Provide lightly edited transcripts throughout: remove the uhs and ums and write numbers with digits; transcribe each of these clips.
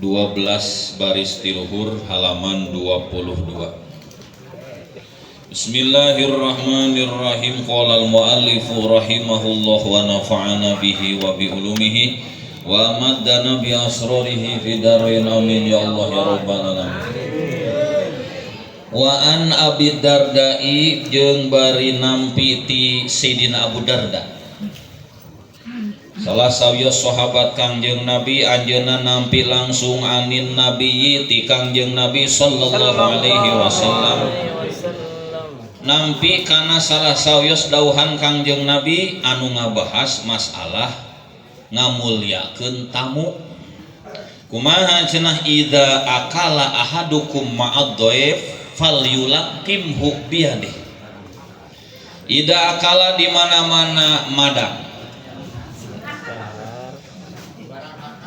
12 baris tiluhur halaman 22. Bismillahirrahmanirrahim. Qala al-muallifu rahimahullah wa nafa'ana bihi wa bi ulumihi wa maddana bi asrarihi fi darain amin ya Allah ya rabbal alamin. Wa an Abi Dardai jeung bari nampi ti Sayyidina Abu Darda, salah sawios sahabat Kangjeng Nabi, anjeunna nampi langsung anin Nabi ti Kangjeng Nabi sallallahu alaihi wasallam, nampi kana salah sawios dauhan Kangjeng Nabi anu ngabahas masalah ngamulyakeun tamu. Kumaha cenah idza akala ahadukum ma'ad dhaif falyulaqimhu biyadih. Idza akala di mana-mana madang,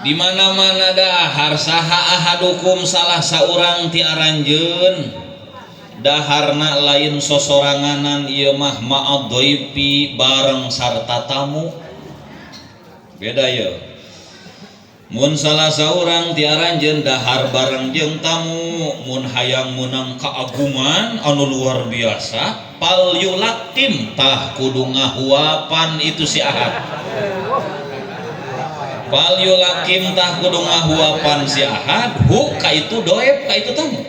di mana-mana dahar saha ahadukum salah saurang ti aranjeun, daharna lain sosoranganan ieu mah ma'ad dhaifi bareng sarta tamu. Beda ya. Mun salah saurang ti aranjeun dahar bareng jeung tamu, mun hayang menang keagungan anu luar biasa, pal yulakim tah kudu ngahuapan itu si ahad. Pal yulakim tah kudu ngahuapan si ahad, hu ka itu doep ka itu tamu.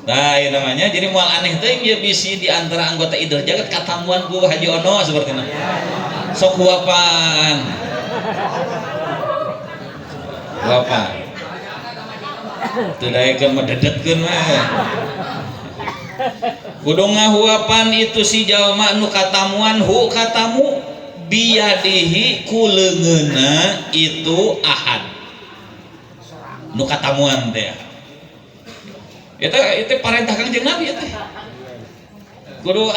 Nah, ini namanya jadi moal aneh teh ya bisi di antara anggota idul jagat katamuan ku Haji Ono seperti itu. Sok huapan. Huapan. Teu daekeun mah dedetkeun mah. Kudu ngahuapan itu si jalma nu katamuan hu katamu biadihi kuleungeuna itu ahad. Nu katamuan teh. Itu parentah Kangjeng Nabi teh. Kudu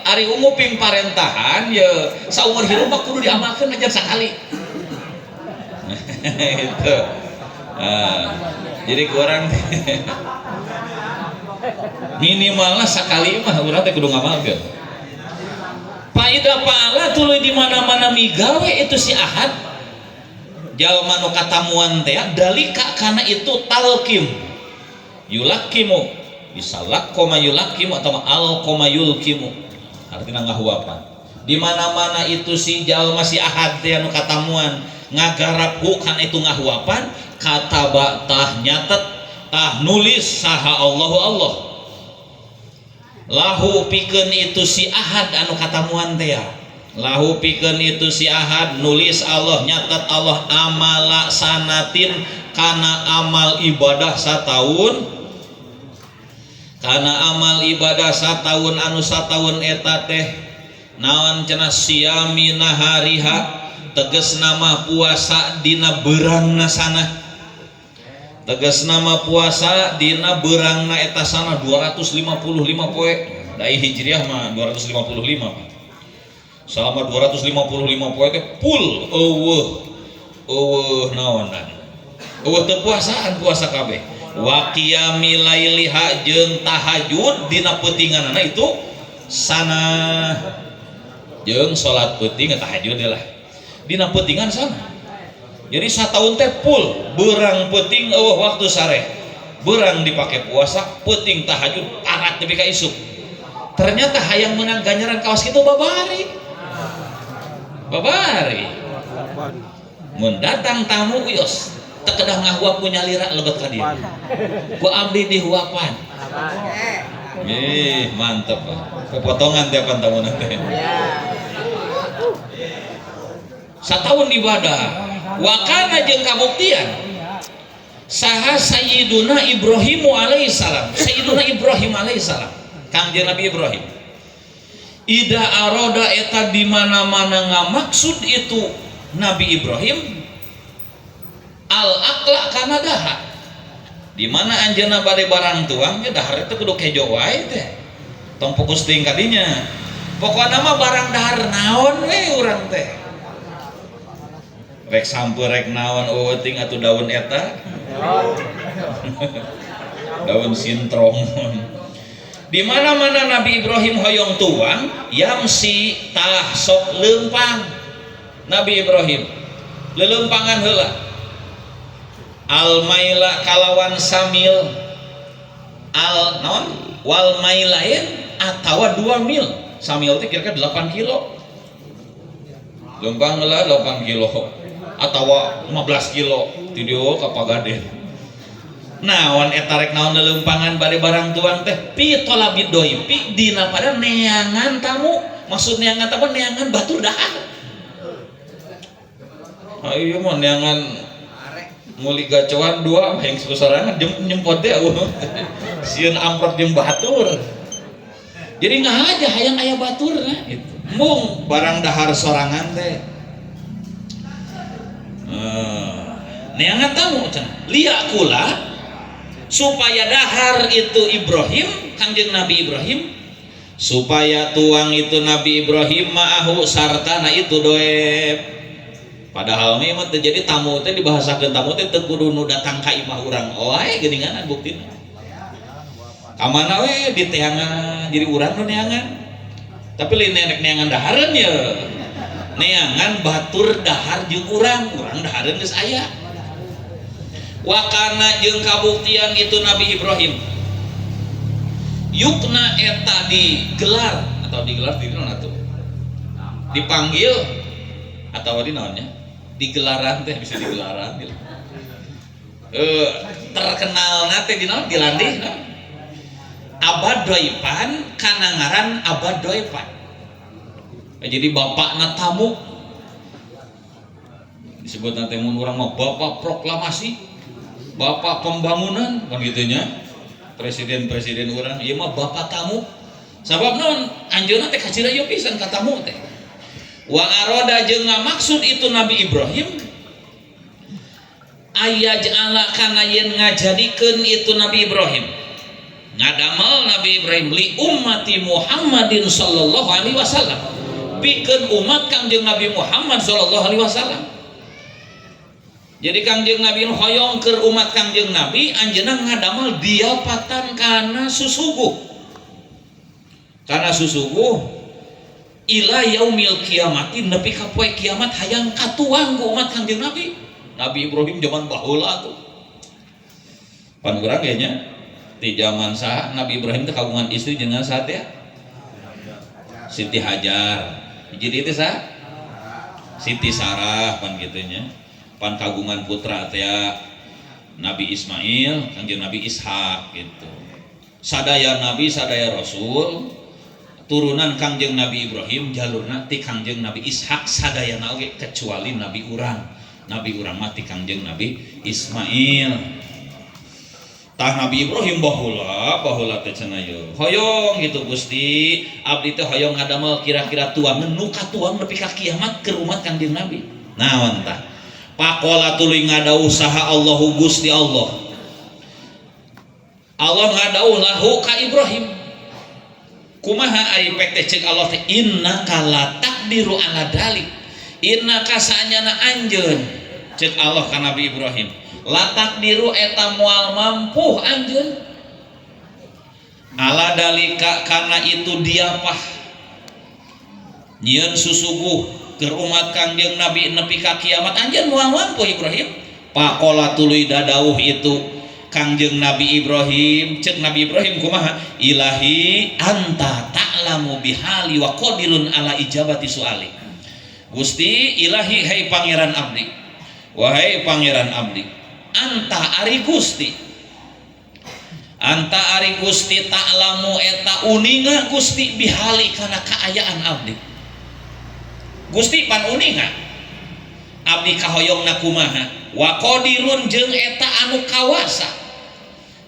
ari ungu ping parentahan ya saumur hirup mah kudu diamalkeun aja sakali. Itu. Jadi kurang minimalnya sekali mah urang teh kudu ngamalkeun. Faida paala tuluy di mana-mana migawe itu si ahad. Jalma nu katamuan teh dalika kana itu talqim. Yulakimu bisa lakoma yulakimu atau alkoma yulkimu, artinya ngahuapan. Di mana-mana itu si jalma si ahad teh anu katamuan ngagarap kan itu ngahuapan, kataba tah nyatet tah nulis saha Allah lahu pikeun itu si ahad anu katamuan teh, lahu pikeun itu si ahad nulis Allah nyatet Allah amala sanatin kana amal ibadah sataun, karena amal ibadah sataun anu sataun eta teh naon cenah siyami nahariha, teges nama puasa dina beurangna sana, teges nama puasa dina beurangna eta sana 255 poe. Dai hijriah mah 255. Selama 255 poe teh full eueuh naonan. Eueuh teu puasaan puasa kabeh. Wa qiyamil lailiha jeung tahajud dina peutinganna itu sana, jeung salat peuting tahajud lah dina peutingan sana. Jadi sataun teh full beurang peuting eueuh waktu sare, beurang dipake puasa, peuting tahajud parat nepi ka isuk. Ternyata hayang menang ganjaran kaos kitu babari. Mun datang tamu wios kedah ngahuap punya lira legot ka dieu. Ku abdi dihuapan. Mantep Pak. Kepotongan tiap tamuna teh. Sataun ibadah. Wa kana jeung kabuktian saha Sayyiduna Ibrahim alaihi salam. Sayyiduna Ibrahim alaihi salam. Kangjeng Nabi Ibrahim. Ida aroda eta di mana-mana ngamaksud itu Nabi Ibrahim al-aqla kana dahar. Di mana anjeunna bade barang tuang ge dahar teh kudu kejo wae teh. Tong fokus teuing ka dinya. Pokona mah barang dahar naon we urang teh. Rek sampeur rek naon eueuting atuh daun eta. Daun sintrong. Di mana-mana Nabi Ibrahim hoyong tuang, yamsi tah sok leumpang. Nabi Ibrahim lelempangan heula al maila kalawan samil al naon wal mailain atawa 2 mil. Samil teh kira-kira 8 kilo. Lempang lah 8 kilo atawa 15 kilo ti dieu ka Pagaden. Naon eta rek naon leumpangan bade barang tuang teh pi tolabid doi pi dina pada neangan tamu. Maksud neangan tamu neangan batur dahar. Ayo mah neangan muli gacoan 2 hayang sorangan nyempot teh sieun amprot jeung batur. Jadi ngahaja hayang aya baturna gitu. Mung barang dahar sorangan teh. Neangan tamu cenah. Lia kula supaya dahar itu Ibrahim, Kangjeng Nabi Ibrahim, supaya tuang itu Nabi Ibrahim ma'ahu sartana itu doep. Padahal memang terjadi tamu teh dibahasakeun tamu teh teu kudu nu datang ka imah urang. Wae geuningan buktina. Kamana we di teangan jadi urang nu neangan. Tapi lain neangan dahareun ya. Neangan batur dahar jeung urang dahareun geus aya. Wakana jeung kabuktian itu Nabi Ibrahim. Yukna eta digelar atau digelar di naon atuh? Dipanggil atau di naonnya? Digelaran teh bisa digelaran. Terkenal nate di naon? Dilandih naon? Abadoipan kana ngaran Abadoipan. Jadi bapakna tamu disebut nanti mun urang mah bapak proklamasi, bapak pembangunan kan gitunya. Presiden urang ieu mah bapak tamu. Sabab naon? Anjeunna teh kacirayo pisan ka tamu teh. Wa aroda jeung ngamaksud itu Nabi Ibrahim ayaj'ala kana yen ngajadikeun itu Nabi Ibrahim ngadamel Nabi Ibrahim li ummati Muhammadin sallallahu alaihi wasallam pikeun umat Kangjeng Nabi Muhammad sallallahu alaihi wasallam. Jadi Kangjeng Nabi hoyong keur umat Kangjeng Nabi anjeunna ngadamel diapatan kana susuguh. Kana susuguh ila yaumil kiamati nepi ka poe kiamat hayang katuang ku umat Kangjeng Nabi. Nabi Ibrahim zaman baheula tuh. Pan urang ge nya di zaman saha Nabi Ibrahim teh kagungan istri jeung saha teh? Siti Hajar. Jadi itu saha? Siti Sarah pan kitu nya. Pan kagungan putra teh Nabi Ismail, Kangjeng Nabi Ishak gitu. Sadaya Nabi, sadaya Rasul, turunan Kangjeng Nabi Ibrahim jalurna ti Kangjeng Nabi Ishak sadayana oge kecuali Nabi urang. Nabi urang mati Kangjeng Nabi Ismail. Tah Nabi Ibrahim baheula teh cenah yeuh. Hoyong gitu Gusti, abdi teh hoyong ngadamel kira-kira tuangan nu katuang nepi ka kiamat keur umat Kangjeng Nabi. Naon tah? Pakola tuluy ngadauh saha Allahu Gusti Allah. Allah ngadauh lahu ka Ibrahim. Kumaha ai pek teh ceuk Allah teh innaka la taqdiru ala dalik. Innaka saanyana anjeun ceuk Allah ka Nabi Ibrahim. La taqdiru eta moal mampu anjeun. Ala dalika kana itu diapah. Nyieun susuguh keur umat Kangjeng Nabi nepi ka kiamat anjeun moal mampu Ibrahim. Pakola tuluy dadauh itu Kangjeng Nabi Ibrahim ceuk Nabi Ibrahim kumaha ilahi anta ta'lamu bihali wa qadirun ala ijabati suali. Gusti ilahi hai pangeran abdi wahai pangeran abdi anta ari Gusti ta'lamu eta uninga Gusti bihali kana kaayaan abdi. Gusti pan uninga abdi kahoyongna kumaha wa qadirun jeung eta anu kawasa.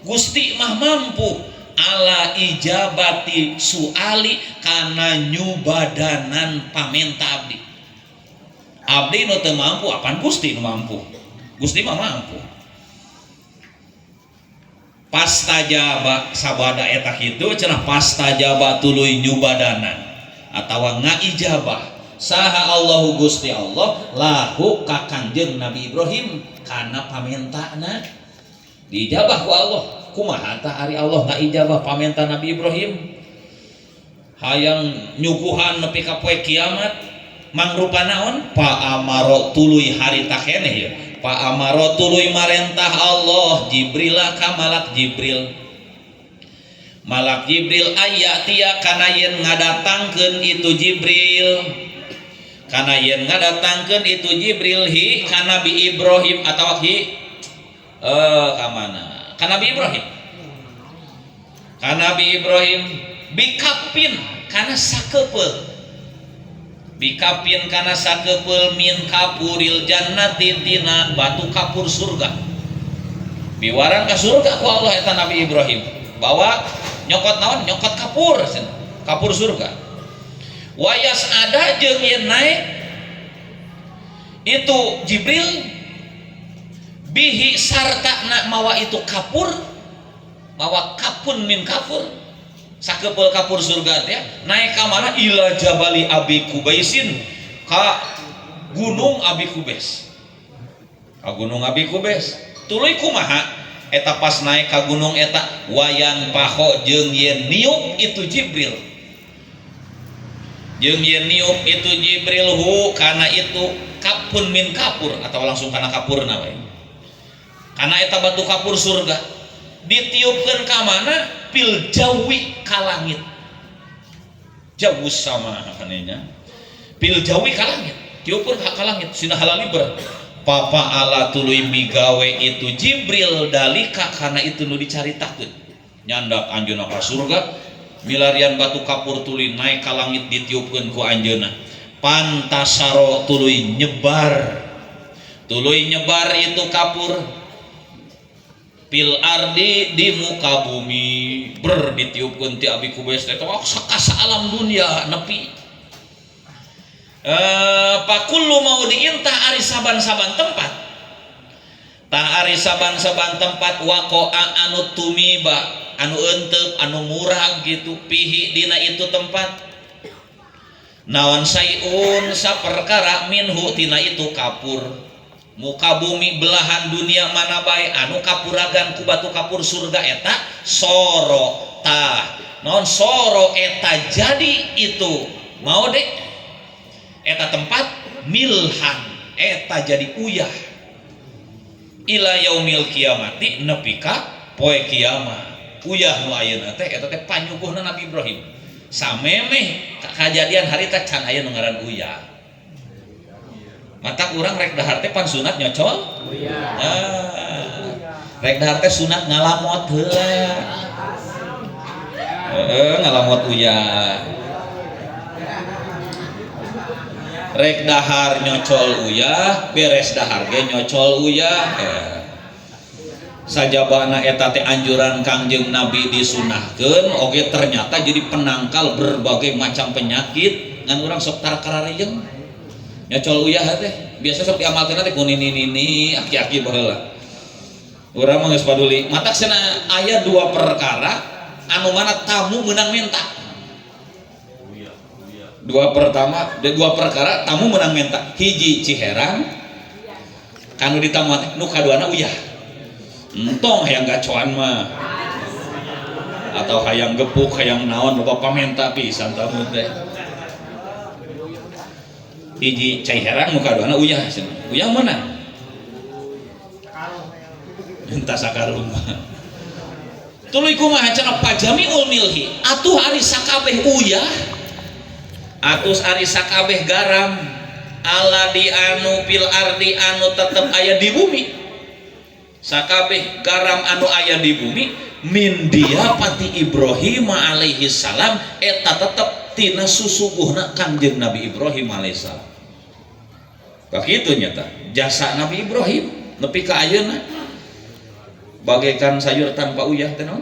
Gusti mah mampu ala ijabati suali kana nyubadanan pamenta abdi. Abdi nu teu mampu apan Gusti nu mampu. Gusti mah mampu. Pastajaba sabada eta kitu cenah pastajaba tuluy nyubadanan atawa ngaijabah saha Allahu Gusti Allah lahu ka Kangjeng Nabi Ibrahim kana pamentana dijabah ku Allah. Kumaha tah ari Allah ngaijabah pamenta Nabi Ibrahim hayang nyuguhan nepi ka poe kiamat mangrupa naon pa amaro tuluy harita keneh ya Pak Amaro tuluy marentah Allah Jibrilah ka malak Jibril. Malak Jibril ayatia kana yen ngadatangkeun itu Jibril. Kana yen ngadatangkeun itu Jibril hi ka Nabi Ibrahim atawa hi ka mana? Ka Nabi Ibrahim. Ka Nabi Ibrahim bikapin kana sakepeul. Bikapin kana sakepeul min kapuril jannati tina batu kapur surga. Biwarang ka surga ku Allah eta Nabi Ibrahim. Bawa nyokot naon? Nyokot kapur, kapur surga. Wayas ada jeung yen naik itu Jibril bihi sarta na mawa itu kapur, mawa kapun min kapur, sakepeul kapur surga teh naik ka mana? Ila jabali Abi Kubaisin, ka gunung Abi Kubais. Ka gunung Abi Kubais. Tuluy kumaha? Eta pas naik ka gunung eta wayan paho jeung yen niup itu Jibril. Jeung yen niup itu Jibril hu kana itu kapun min kapur atau langsung kana kapurna we. Kana eta batu kapur surga ditiupkeun ka mana? Pil jawi ka langit. Jauh sama kanenya. Pil jawi ka langit. Tiupkeun ka langit sina halaliber. Papa Allah tuluy migawe itu Jibril dalika karena itu nu dicaritakeun nyandak anjeunna ka surga milarian batu kapur tuluy naik ka langit ditiupkeun ku anjeunna pantasaro tuluy nyebar itu kapur pil ardi di muka bumi ber ditiupkeun ti Abi Kubais teh sakasa alam dunia nepi pakullu mau diintah ari saban-saban tempat tah ari saban-saban tempat waqa'a anu tumiba anu eunteup anu murah gitu pihi dina itu tempat naon sayun saperkara minhu tina itu kapur muka bumi belahan dunia mana bae anu kapuragan ku batu kapur surga eta soro tah naon soro eta jadi itu mau deh eta tempat milhan eta jadi uyah ila yaumil kiamati nepi ka poe kiamat uyah nu ayeuna teh eta teh panyuguhna Nabi Ibrahim samemeh kajadian harita can aya nu ngaran uyah mata urang rek dahar teh pan sunat nyocol rek dahar teh sunat ngalamot heula ngalamot uyah rek dahar nyocol uyah beres dahar ge nyocol uyah sajabana eta teh anjuran Kangjeng Nabi disunahkeun oge ternyata jadi penangkal berbagai macam penyakit ngan urang sok tarkararieung nyocol uyah teh biasa sok diamalkeun teh ku nini aki-aki baheula urang mah geus paduli matak cenah aya dua perkara anu mana tamu meunang menta dua perkara tamu menang menta hiji ciherang kanu ditamu nu kaduana uyah entong hayang gacoan mah atau hayang gepuk hayang naon bapak pamenta pisan tamu teh hiji ciherang nu kaduana uyah uyah mana entah sakarung tuluy kumaha cenah pajamiul milhi atuh ari sakabeh uyah atus ari sakabeh garam ala di anu pil ardi anu tetep aya di bumi sakabeh garam anu aya di bumi min dia pati Ibrahim alaihi salam eta tetep tina susuguhna Kangjeng Nabi Ibrahim alaihi salam begitu nyata jasa Nabi Ibrahim nepi ka ayeuna bagaikan sayur tanpa uyah teh naon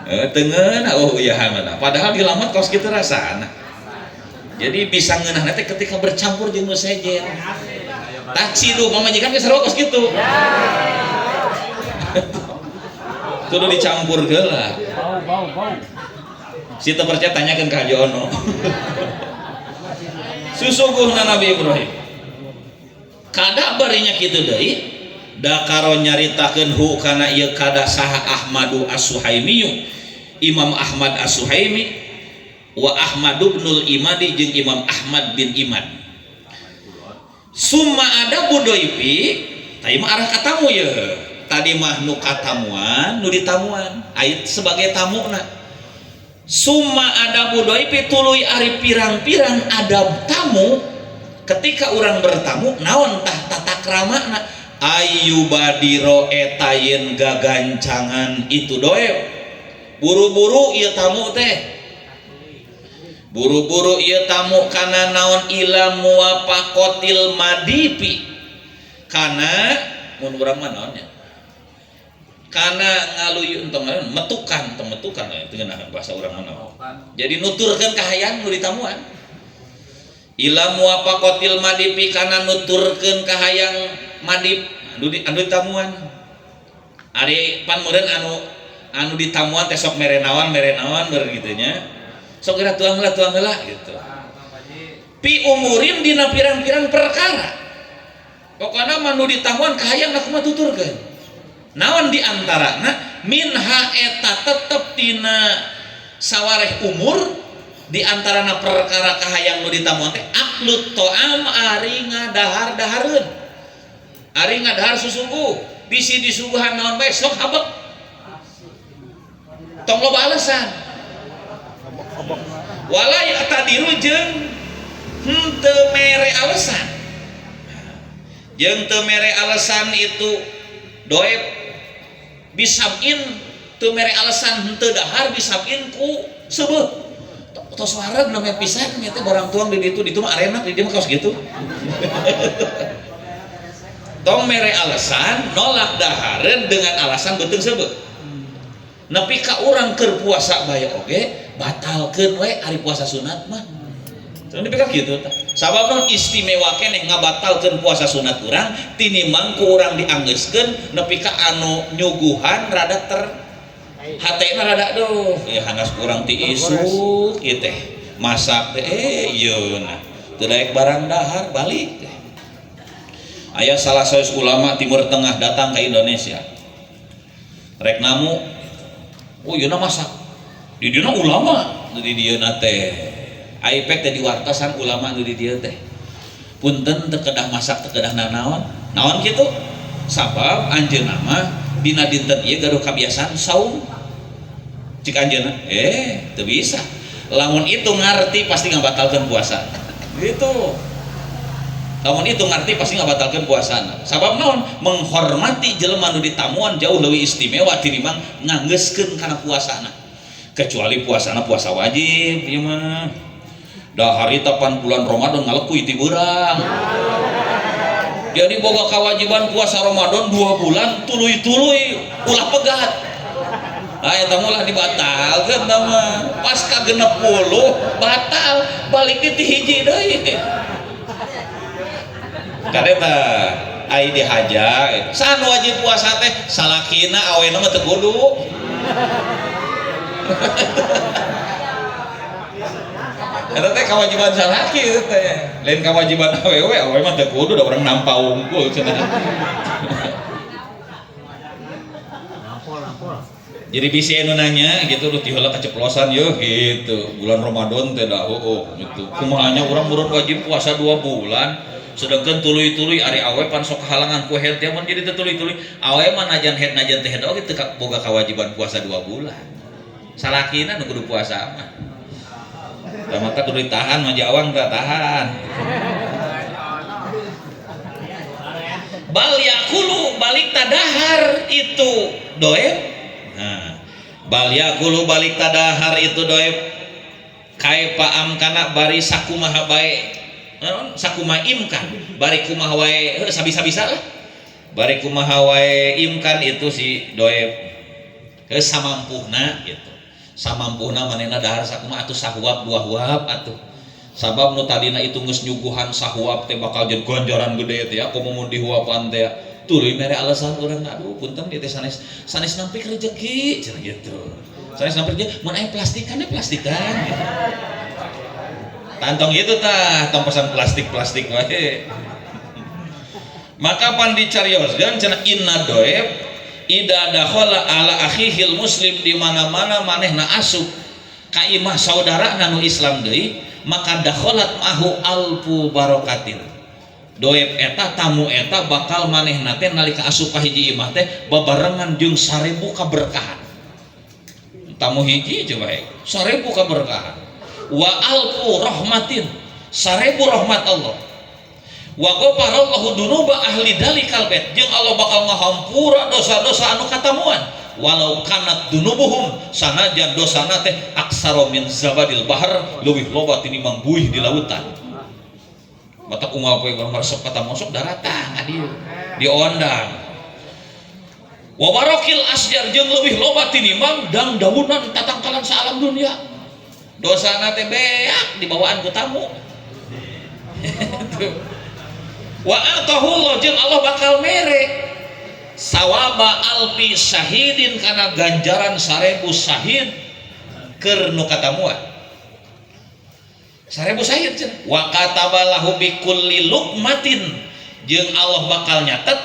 tengen uyahan mana padahal di lamat kos kita rasana jadi bisa ngeunah nanti ketika bercampur jeung nu sejen taksidu pamajikan geus sarua kos kitu kudu dicampur geula bau situ percaya tanyakeun ka Haji Ono susuguhna Nabi Ibrahim kada barinya kitu deui dakaro nyaritakeun hu kana ieu kada saha Ahmadu As-Suhaimi Imam Ahmad As-Suhaimi wa Ahmad ibnul Imadi jeung Imam Ahmad bin Imad summa ada budoipi tadi mah arah katamu ya tadi mah nu katamuan nu ditamuan ait sebagai tamu na summa ada budoipi tuluy ari pirang-pirang ada tamu ketika orang bertamu naon tah tata kramana ayu badiro etayen gagancangan itu doep buru-buru ieu tamu teh buru-buru ieu tamu kana naon ila muwafaqatil madipi kana mun urang mah naonnya kana ngaluyu entong metukan itu geuna bahasa urang mah jadi nuturkeun ka hayang nu ditamuan ila muwafaqatil madipi kana nuturkeun ka hayang madip anu ditamuan ari pan meureun anu ditamuan teh sok merenawan begitu nya sok geura tuang heula gitu pi umurin dina pirang-pirang perkara pokona mah nu ditamuan ka hayang na kumaha tuturkeun naon di antarana minha eta tetep dina sawareh umur di antarana perkara ka hayang nu ditamuan teh aklut to'am ari ngadahar-dahareun ari ngadahar susuguh bisi disuguhan naon bae sok habek tong loba alasan walai atadiru jeung henteu mere alasan jeung teu mere alasan itu doep bisabin teu mere alasan henteu dahar bisabin ku seubeut tos wareg namanya pisan nya teh barang tuang di ditu mah arena di dieu mah kaos gitu tong mere alasan nolak dahareun dengan alasan beuteung seubeut nepi ka urang keur puasa bae oge batalkeun we ari puasa sunat mah nepi ka kitu tah sabab naon istimewa keneh ngabatalkeun puasa sunat urang tinimbang ku urang dianggeuskeun nepi ka anu nyuguhan rada ter hatena rada duh ya hanas urang ti isuk ieu teh masak teh ieu nah teu daek barang dahar balik teh aya salah saeus ulama Timur Tengah datang ke Indonesia rek namu oh ieu na masak di dieu ulama nu di dieu teh aipek teh diwartosan ulama nu di dieu teh punten teu kedah masak teu kedah naon kitu sabab anjeunna mah dina dinten ieu gaduh kabiasaan saum cik anjeunna teu bisa lamun itu ngarti pasti ngabatalkeun puasa gitu lamun itu ngarti pasti ngabatalkeun puasana sabab naon menghormati jelema nu ditamuan jauh leuwih istimewa tinimbang nganggeuskeun kana puasana kecuali puasana puasa wajib ieu mah da harita pan bulan Ramadan ngalekuy ti beurang jadi boga kewajiban puasa Ramadan 2 bulan tuluy-tuluy ulah pegat eta mah dibatalkeun da mah pas ka 60 batal balik ti hiji deui kareta ai dihaja san wajib puasa teh salakina awena mah teu kudu eta teh kewajiban salaki teh lain kewajiban awewe mah teu kudu da urang nampa unggul cenah jadi bisi anu nanya gitu lu tiheula keceplosan yeuh gitu bulan Ramadan teh da gitu kumaha nya urang meureun wajib puasa 2 bulan sedangkan tuluy-tuluy ari awe pan sok halangan ku head teh mun jadi teu tuluy-tuluy awe mah najan teh head oge teu boga kewajiban puasa 2 bulan salakina nu kudu puasa mah da mata kudu ditahan mah jawang teh tahan bal yakulu balik tadahar itu doep nah bal yakulu balik tadahar itu doep kaifa amkana bari sakumaha bae sakumaha imkan bari kumaha wae sabisa-bisa lah bari kumaha wae imkan itu si doep samampuhna gitu samampuhna manehna dahar sakumaha atuh sahuap 2 huap atuh sabab nu tadina itu geus nyuguhan sahuap teh bakal jeung ganjaran gede teh aku mun dihuapan teh tuluy mere alasan urang aduh punten ieu teh sanes nampi rezeki cenah gitu sanes nampi rezeki mun aya plastikan gitu. Tantong itu tah tong pesan plastik wae maka pan dicarioskeun cenah inna doep ida dakhala ala akhihil muslim di mana-mana manehna asup ka imah saudara nu Islam deui maka dakhalat mahu alfu barokatin doep eta tamu eta bakal manehna teh nalika asup ka hiji imah teh babarengan jeung 1000 kaberkahan. Tamu hiji coba 1000 kaberkahan. Wa alfu rahmatin 1000 rahmat Allah. Wa ghafarallahu dunuba ahli dalikal bait jeung Allah bakal ngahampura dosa-dosa anu katamuan. Walau kanat dunubuhum sanajan dosana teh aksaro min zabadil bahar leuwih loba tinimbang buih di lautan. Batak unggal poe gambar sok kata mosok daratang adieu diondang. Wa barakil asjar jeung leuwih loba tinimbang dang daunan tatangkalan sa alam dunia. Dosana teh beak dibawaan ku tamu. Wa atahullah jeung Allah bakal mere sawaba alfi syahidin kana ganjaran 1000 syahid keur nu katamuan 1000 syahid cenah. Wa katabalahu bi kulli luqmatin jeung Allah bakal nyatet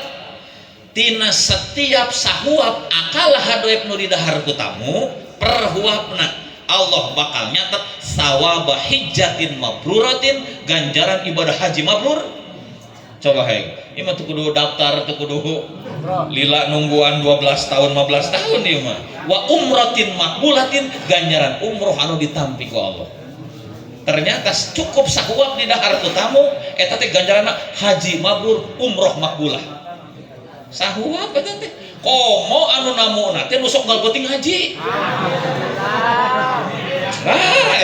tina setiap sahuap akal hadoep nu didahar ku tamu per huapna Allah bakal nyatet sawaba hijjatin mabruratin ganjaran ibadah haji mabrur. Coba ieu mah teu kudu daftar, teu kudu lila nungguan 12 tahun 15 tahun ieu mah. Wa umratin makbulatin ganjaran umroh anu ditampi ku Allah. Ternyata cukup sahuap di dahar ku tamu eta teh ganjaranna haji mabrur umroh makbulah. Sahuap eta teh komo anu namuna teh nu sok galbeuting haji.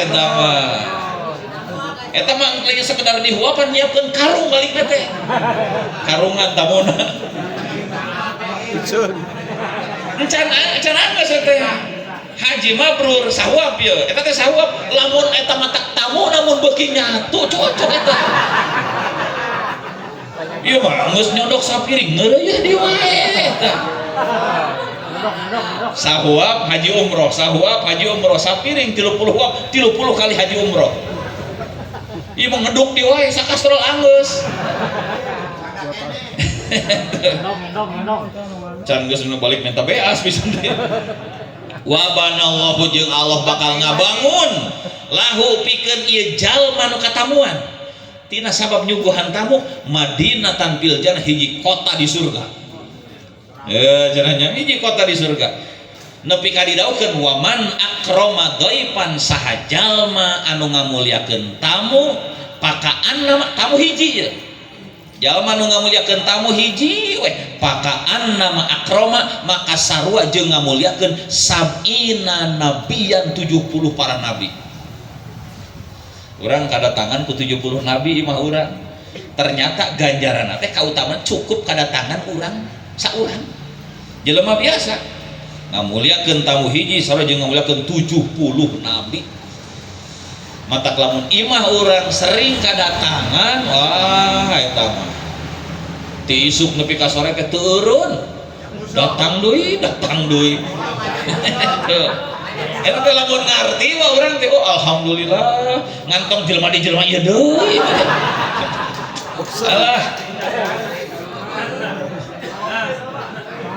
Eta mah eta mah lain sekedar dihuapan nyiapkeun karung balik teh. Karungan tamuna. Encan geus teh. Haji mabrur sahuap ye. Eta teh sahuap lamun eta mata tamu namun beuki nyatu cocok eta. Ieu mah geus nyodok sapiring ngeureuyeuh di wae eta. Sahuap haji umroh, sahuap haji umroh sapiring 30 huap 30 kali haji umroh. Ieu mah ngeduk di wae sakastrol anggeus. Can geus nu balik minta beas pisan teh. Wa banallahu jeung Allah bakal ngabangun lahu pikeun ieu jalma nu katamuan tina sabab nyuguhan tamu Madinatan fil jannah hiji kota di surga. Cenahnya hiji kota di surga. Nepi ka didaukeun wa man akrama dhaifan saha jalma anu ngamulyakeun tamu pakaan nama tamu hiji ye. Jalma nu ngamulyakeun tamu hiji we pakaan nama akrama maka sarua jeung ngamulyakeun sab'ina nabiyan 70 para nabi. Urang kadatangan ku 70 nabi imah urang. Ternyata ganjaranna teh kautamaan cukup kadatangan urang saurang. Jelema biasa ngamulyakeun tamu hiji sarua jeung ngamulyakeun 70 nabi. Mata lamun imah urang sering kadatangan wah eta mah ti isuk nepi ka sore teh turun datang deui eta teh lamun ngarti wah urang teh oh alhamdulillah ngantong jelema di jelema ieu deui salah.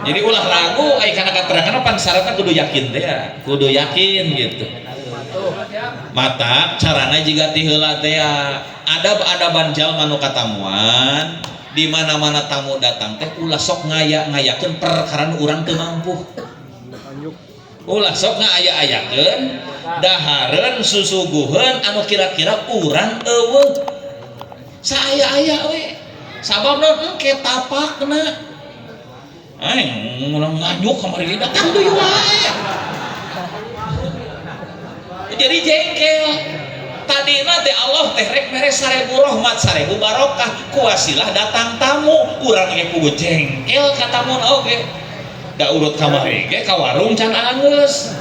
Jadi ulah lagu ai kana katerangan pan syaratna kudu yakin teh ya, kudu yakin gitu. Mata carana jiga ti heula teh adab-adaban jalma nu katamuan di mana-mana tamu datang teh ulah sok ngaya-ngayakeun perkara nu urang teu mampu. Ulah sok ngaya-ayakeun dahareun susuguheun anu kira-kira urang eueuh. Saaya-aya we. Sabab naon engke tapakna. Urang ngajuk kamari datang deui wae. Jadi jengkel. Tadina teh Allah teh rek mere 1000 rahmat 1000 barokah ku wasilah datang tamu urang ge kudu jengkel ka tamu oge. Da urut kamari ge ka warung can anggeus.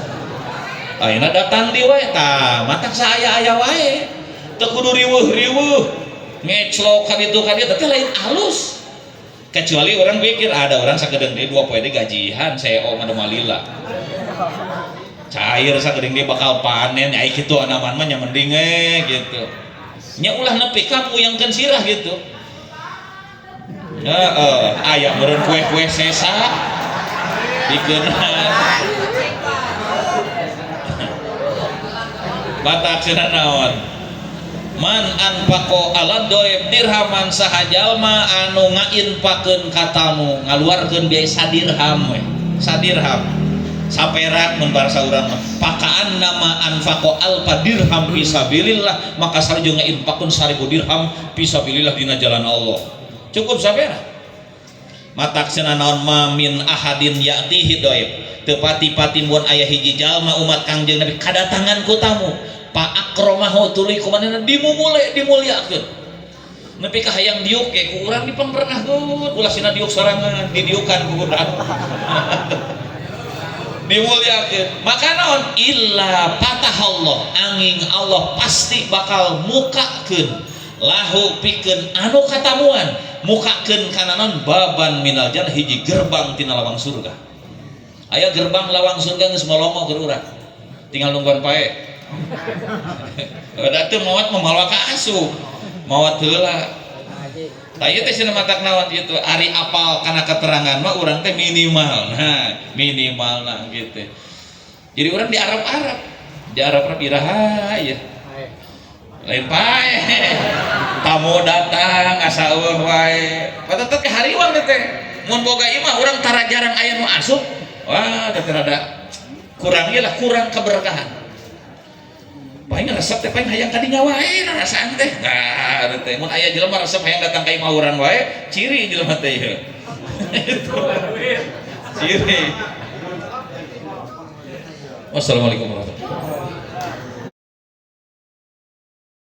Ayeuna datang di wae tah matak saaya-aya wae. Teu kudu riweuh-riweuh. Ngeclok ka ditu teh lain alus. Kecuali orang pikir ada orang sakedeng dia 2 poe gajihan CEO mah malila. Cair sakedeng dia bakal panen ai kitu anaman mah nya mending gitu. Nya ulah nepi ka puyengkeun sirah gitu. Aya meureun kue-kue sesa dikeun. Batak cenah naon? man anfaqo ala doib dirhaman sahajalma anu ngainpakeun ka tamu ngaluarkeun biaya sadirham we sadirham saperak mun bahasa urang mah pakaan nama anfaqo alfa dirham fisabilillah maka sarjo ngainpakeun 1000 dirham fisabilillah dina jalan Allah cukup saperak matak cenah naon ma min ahadin ya'tihi doib teu pati-pati mun aya hiji jalma umat Kangjeng Nabi kadatangan ku tamu pa akramahu tuluy kumanehna dimulyakeun nepi ka hayang diuk ke ku urang dipangrenahkeun ulah sina diuk sorangan didiukan ku urang dimulyakeun maka naon illa fatahallah angin Allah pasti bakal mukakeun lahu pikeun anu katamuan mukakeun kana naon baban minal jannah hiji gerbang tina lawang surga aya gerbang lawang surga geus molongo keur urang tinggal nungguan pae da teu mawat memalwa ka asup mawat heula tah ieu teh cenah matak naon kitu ari apal kana keterangan mah urang teh minimal minimalna gitu jadi urang di Arab iraha ya lain pae tamu datang asa eueuh wae patetet ke hariwang teh mun boga ieu mah urang tara jarang aya nu asup wah teh rada kurang ieu lah kurang keberkahan paling resep teh paling hayang kadinya wae rasaan teh nah teh mun aya jelema resep hayang datang ka imah urang wae ciri jelema teh ieu ciri. Wassalamualaikum warahmatullahi wabarakatuh.